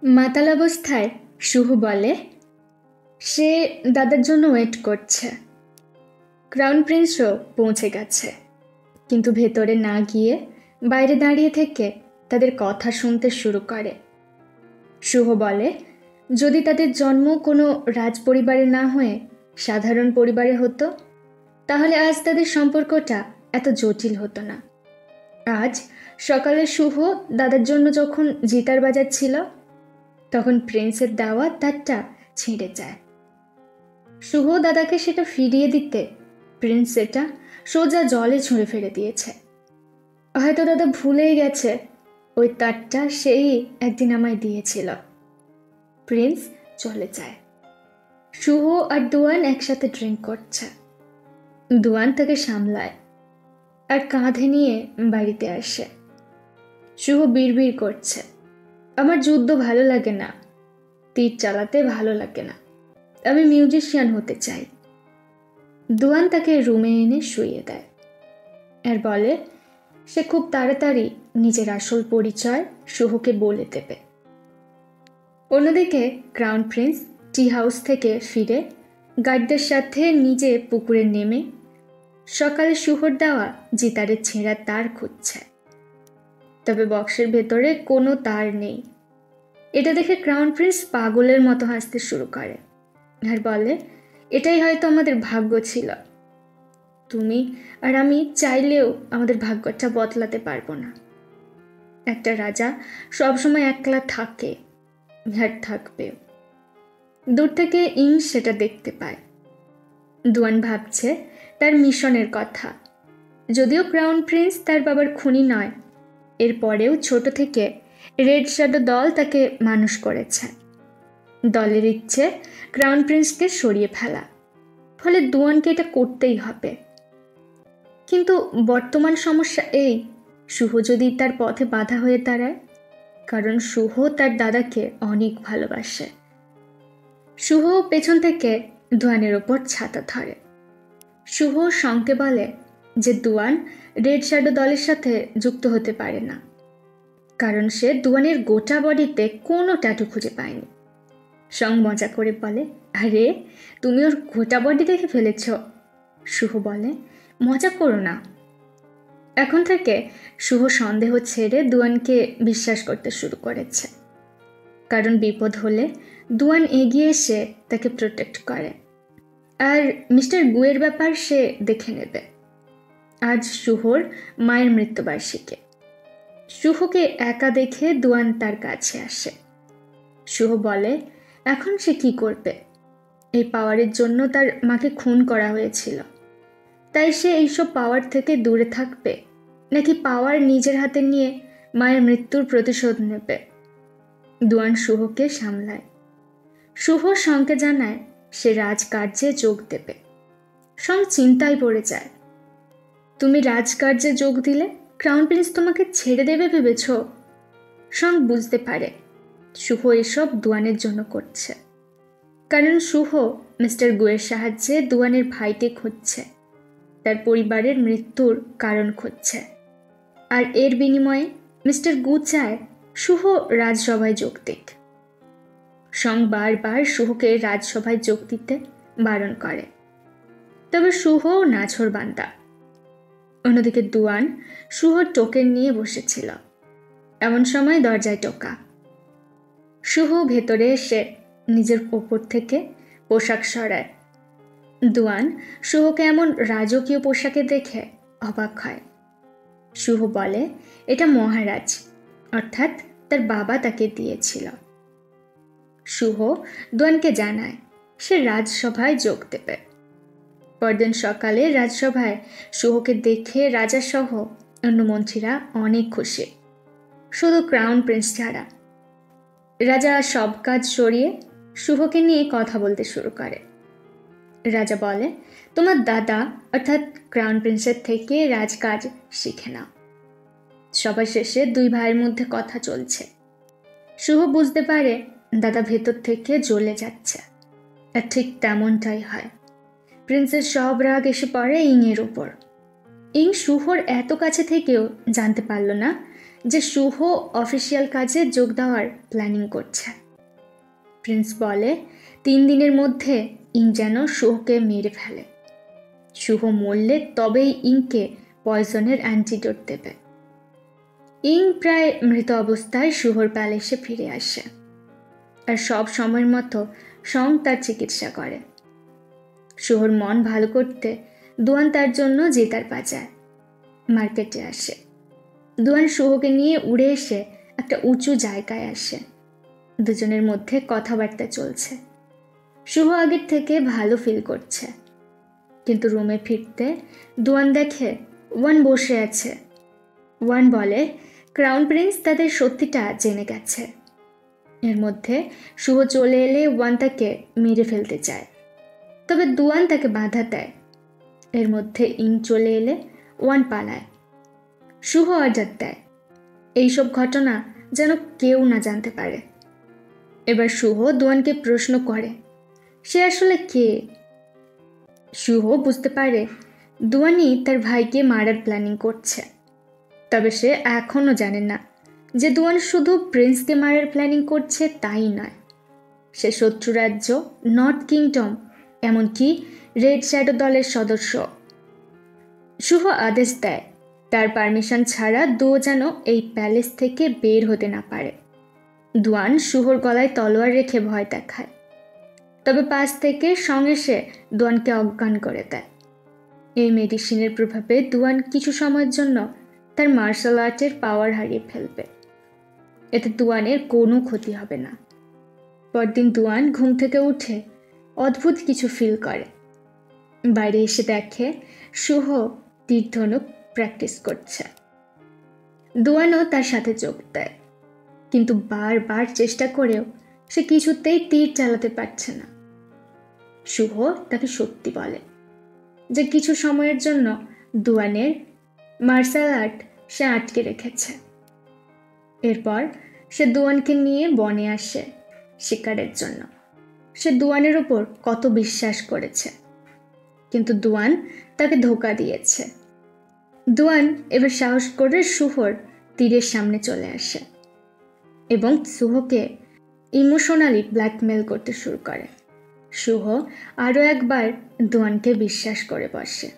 মাতাল অবস্থায় শুভ বলে সে দাদার জন্য ওয়েট করছে। ক্রাউন প্রিন্সও পৌঁছে গেছে, কিন্তু ভেতরে না গিয়ে বাইরে দাঁড়িয়ে থেকে তাদের কথা শুনতে শুরু করে। শুভ বলে যদি তাদের জন্ম কোনো রাজ পরিবারে না হয়ে সাধারণ পরিবারে হতো তাহলে আজ তাদের সম্পর্কটা এত জটিল হতো না। আজ সকালে শুভ দাদার জন্য যখন জিতার বাজাচ্ছিল তখন প্রিন্সের দেওয়া তারটা ছিঁড়ে যায়। শুভ দাদাকে সেটা ফিরিয়ে দিতে প্রিন্স সেটা সোজা জলে ছুঁড়ে ফেলে দিয়েছে। হয়তো দাদা ভুলেই গেছে ওই তারটা সেই একদিন আমায় দিয়েছিল। প্রিন্স চলে যায়। শুভ আর দুয়ান একসাথে ড্রিঙ্ক করছে। দুয়ান তাকে সামলায় আর কাঁধে নিয়ে বাড়িতে আসে। শুভ বিড়বিড় করছে, আমার যুদ্ধ ভালো লাগে না, তীর চালাতে ভালো লাগে না, আমি মিউজিশিয়ান হতে চাই। দুয়ান তাকে রুমে এনে শুইয়ে দেয় আর বলে সে খুব তাড়াতাড়ি নিজের আসল পরিচয় শুভকে বলে দেবে। অন্যদিকে ক্রাউন প্রিন্স টি হাউস থেকে ফিরে গার্ডদের সাথে নিজে পুকুরে নেমে সকালে শুভর দেওয়া জিতারের ছেঁড়া তার খুঁজছে, তবে বক্সের ভেতরে কোনো তার নেই। এটা দেখে ক্রাউন প্রিন্স পাগলের মতো হাসতে শুরু করে আর বলে এটাই হয়তো আমাদের ভাগ্য ছিল, তুমি আর আমি চাইলেও আমাদের ভাগ্যটা বদলাতে পারবো না। একটা রাজা সবসময় একলা থাকে আর থাকবেও। দূর থেকে ইং সেটা দেখতে পায়। দুয়ান ভাবছে তার মিশনের কথা। যদিও ক্রাউন প্রিন্স তার বাবার খুনি নয়, এরপরেও ছোট থেকে রেড শ্যাডো দল তাকে মানুষ করেছে। দলের ইচ্ছে ক্রাউন প্রিন্সকে সরিয়ে ফেলা, ফলে দুয়ানকে এটা করতেই হবে। কিন্তু বর্তমান সমস্যা এই, শুভ যদি তার পথে বাধা হয়ে দাঁড়ায়, কারণ শুভ তার দাদাকে অনেক ভালোবাসে। শুভ পেছন থেকে দুয়ানের ওপর ছাতা ধরে। শুভ শংকে বলে যে দুয়ান রেড শ্যাডো দলের সাথে যুক্ত হতে পারে না, কারণ সে দুয়ানের গোটা বডিতে কোনো ট্যাটু খুঁজে পায়নি। শং মজা করে বলে আরে তুমি ওর গোটা বডি দেখে ফেলেছ। শুভ বলে মজা করো না। এখন থেকে শুভ সন্দেহ ছেড়ে দুয়ানকে বিশ্বাস করতে শুরু করেছে, কারণ বিপদ হলে দুয়ান এগিয়ে এসে তাকে প্রোটেক্ট করে। আর মিস্টার গুয়ের ব্যাপার সে দেখে নেবে। আজ শুভর মায়ের মৃত্যুবার্ষিকী। শুভকে একা দেখে দুয়ান তার কাছে আসে। শুভ বলে এখন সে কি করবে? এই পাওয়ারের জন্য তার মাকে খুন করা হয়েছিল, তাই সে এইসব পাওয়ার থেকে দূরে থাকবে, নাকি পাওয়ার নিজের হাতে নিয়ে মায়ের মৃত্যুর প্রতিশোধ নেবে? দুয়ান শুভকে সামলায়। শুভ শংকে জানায় সে রাজকার্যে যোগ দেবে। শং চিন্তায় পড়ে যায়। তুমি রাজকার্যে যোগ দিলে ক্রাউন প্রিন্স তোমাকে ছেড়ে দেবে ভেবেছ? শং বুঝতে পারে শুভ এসব দুয়ানের জন্য করছে, কারণ শুভ মিস্টার গুয়ের সাহায্যে দুয়ানের ভাইকে খুঁজছে, তার পরিবারের মৃত্যুর কারণ খুঁজছে। আর এর বিনিময়ে মিস্টার গু চায় শুভ রাজসভায় যোগ দিক। শং বারবার শুভকে রাজসভায় যোগ দিতে বারণ করে, তবে শুভ নাছোড়বান্দা। অন্যদিকে দুয়ান শুভর টোকেন নিয়ে বসেছিল। এমন সময় দরজায় টোকা। শুভ ভেতরে এসে নিজের ওপর থেকে পোশাক সরায়। দুয়ান শুভকে এমন রাজকীয় পোশাকে দেখে অবাক হয়। শুভ বলে এটা মহারাজ, অর্থাৎ তার বাবা তাকে দিয়েছিল। শুভ দুয়ানকে জানায় সে রাজসভায় যোগ দেবে। পরদিন সকালে রাজসভায় শুভকে দেখে রাজা সহ অন্য মন্ত্রীরা অনেক খুশি, শুধু ক্রাউন প্রিন্স ছাড়া। রাজা সব কাজ সরিয়ে শুভকে নিয়ে কথা বলতে শুরু করে। রাজা বলে তোমার দাদা অর্থাৎ ক্রাউন প্রিন্সের থেকে রাজকাজ শিখে নাও। সবার শেষে দুই ভাইয়ের মধ্যে কথা চলছে। শুভ বুঝতে পারে দাদা ভেতর থেকে জ্বলে যাচ্ছে, আর ঠিক তেমনটাই হয়। প্রিন্সের সব রাগ এসে পড়ে ইংয়ের উপর। ইং শুভর এত কাছে থেকেও জানতে পারল না যে শুভ অফিসিয়াল কাজে যোগ দেওয়ার প্ল্যানিং করছে। প্রিন্স বলে 3 দিনের মধ্যে ইং যেন শুভকে মেরে ফেলে। শুভ মরলে তবেই ইংকে পয়জনের অ্যান্টিডোট দেবে। ইং প্রায় মৃত অবস্থায় শুভর প্যালেসে ফিরে আসে, আর সব সময়ের মতো সং তার চিকিৎসা করে। শুভর মন ভালো করতে দুয়ান তার জন্য জেতার বাজায়। মার্কেটে আসে। দুয়ান শুভকে নিয়ে উড়ে এসে একটা উঁচু জায়গায় আসে। দুজনের মধ্যে কথাবার্তা চলছে। শুভ আগের থেকে ভালো ফিল করছে, কিন্তু রুমে ফিরতে দুয়ান দেখে ওয়ান বসে আছে। ওয়ান বলে ক্রাউন প্রিন্স তাদের সত্যিটা জেনে গেছে। এর মধ্যে শুভ চলে এলে ওয়ান তাকে মেরে ফেলতে চায়, তবে দুয়ান তাকে বাধা দেয়। এর মধ্যে ইং চলে এলে ওয়ান পালায়। শুভ অর্ডার দেয় এইসব ঘটনা যেন কেউ না জানতে পারে। এবার শুভ দুয়ানকে প্রশ্ন করে সে আসলে কে। শুভ বুঝতে পারে দুয়ানই তার ভাইকে মারার প্ল্যানিং করছে, তবে সে এখনও জানে না যে দুয়ান শুধু প্রিন্সকে মারার প্ল্যানিং করছে তাই নয়, সে শত্রু রাজ্য নর্থ কিংডম, এমনকি রেড শ্যাডো দলের সদস্য। শুভ আদেশ দেয় তার পারমিশন ছাড়া দুও যেন এই প্যালেস থেকে বের হতে না পারে। দুয়ান শুভর গলায় তলোয়ার রেখে ভয় দেখায়, তবে পাশ থেকে সঙ্গে সে দুয়ানকে অজ্ঞান করে দেয়। এই মেডিসিনের প্রভাবে দুয়ান কিছু সময়ের জন্য তার মার্শাল আর্টের পাওয়ার হারিয়ে ফেলবে। এতে দুয়ানের কোনো ক্ষতি হবে না। পরদিন দুয়ান ঘুম থেকে উঠে অদ্ভুত কিছু ফিল করে। বাইরে এসে দেখে শুভ তীর-ধনুক প্র্যাকটিস করছে। দুয়ানও তার সাথে যোগ দেয়, কিন্তু বারবার চেষ্টা করেও সে কিছুতেই তীর চালাতে পারছে না। শুভ তাকে সত্যি বলে যে কিছু সময়ের জন্য দুয়ানের মার্শাল আর্ট সে আটকে রেখেছে। এরপর সে দুয়ানকে নিয়ে বনে আসে শিকারের জন্য। সে দুয়ানের উপর কত বিশ্বাস করেছে, কিন্তু দুয়ান তাকে ধোঁকা দিয়েছে। দুয়ান এবার সাহস করে শুভর তীরের সামনে চলে আসে এবং শুভকে ইমোশনালি ব্ল্যাকমেল করতে শুরু করে। শুভ আরও একবার দুয়ানকে বিশ্বাস করে বসে।